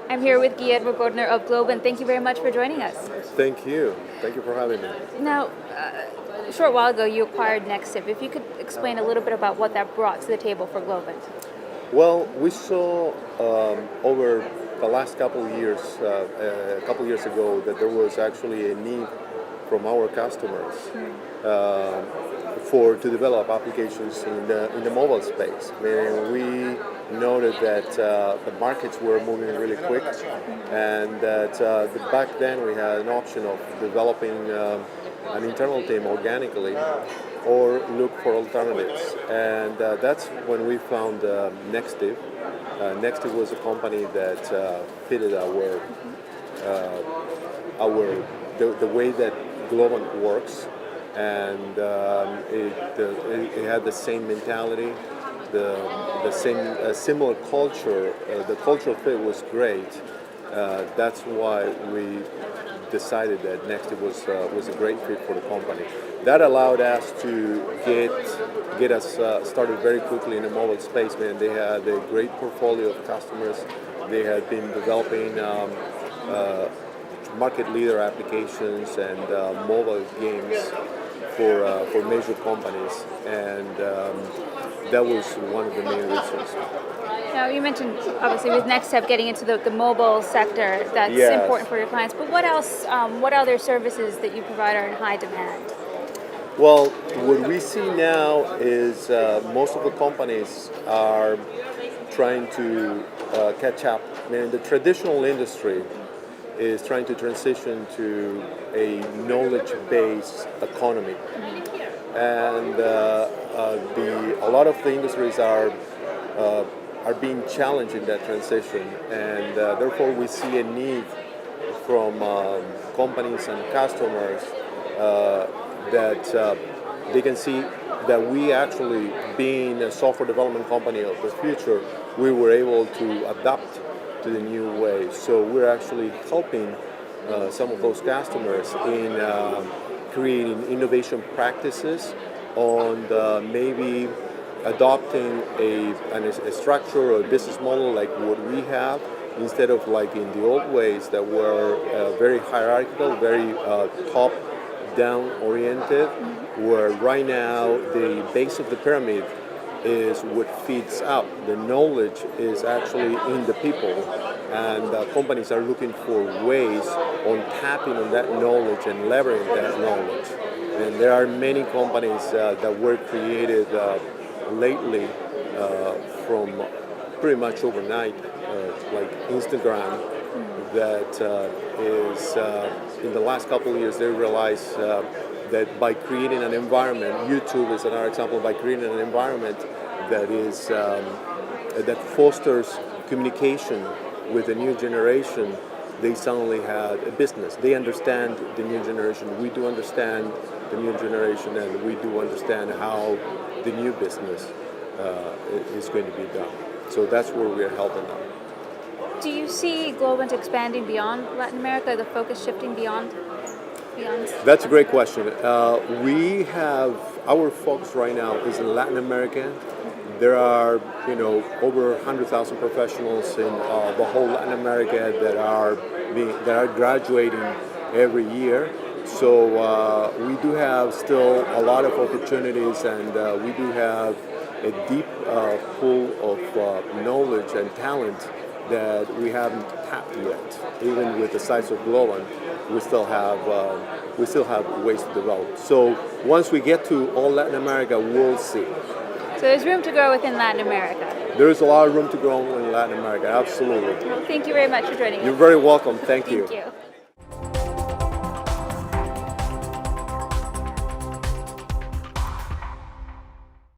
I'm here with Guillermo Bodnar of Globant. Thank you very much for joining us. Thank you. Thank you for having me. Now, a short while ago, you acquired Nextiv. If you could explain a little bit about what that brought to the table for Globant. Well, we saw over the last couple of years, a couple of years ago, that there was actually a need from our customers to develop applications in the mobile space. I mean, we noted that the markets were moving really quick, and that back then we had an option of developing an internal team organically or look for alternatives. And that's when we found Nextiv. Nextiv was a company that fitted the way that Globant works, and it had the same mentality, the same similar culture. The cultural fit was great. That's why we decided that Nextiv was a great fit for the company. That allowed us to get us started very quickly in the mobile space. Man, they had a great portfolio of customers. They had been developing market leader applications and mobile games for major companies, and that was one of the main reasons. Now, you mentioned, obviously, with Nextiv getting into the mobile sector, that's important for your clients. But what else, what other services that you provide are in high demand? Well, what we see now is most of the companies are trying to catch up. I mean, the traditional industry is trying to transition to a knowledge-based economy, and a lot of the industries are being challenged in that transition, and therefore we see a need from companies and customers that they can see that we actually, being a software development company of the future, we were able to adapt to the new way. So we're actually helping some of those customers in creating innovation practices on maybe adopting a structure or a business model like what we have, instead of like in the old ways that were very hierarchical, very top-down oriented, where right now the base of the pyramid is what feeds up. The knowledge is actually in the people, and companies are looking for ways on tapping on that knowledge and leveraging that knowledge. And there are many companies that were created lately from pretty much overnight, like Instagram, that is in the last couple of years they realized that by creating an environment, YouTube is another example, by creating an environment that is that fosters communication with the new generation, they suddenly had a business. They understand the new generation. We do understand the new generation, and we do understand how the new business is going to be done. So that's where we are helping them. Do you see Globant expanding beyond Latin America, the focus shifting beyond? That's a great question. We have, our focus right now is in Latin America. There are, over 100,000 professionals in the whole Latin America that are graduating every year. So we do have still a lot of opportunities, and we do have a deep pool of knowledge and talent that we haven't tapped yet. Even with the size of Globant, we still have ways to develop. So once we get to all Latin America, we'll see. So there's room to grow within Latin America. There is a lot of room to grow in Latin America, absolutely. Well, thank you very much for joining us. You're very welcome. Thank you. Thank you.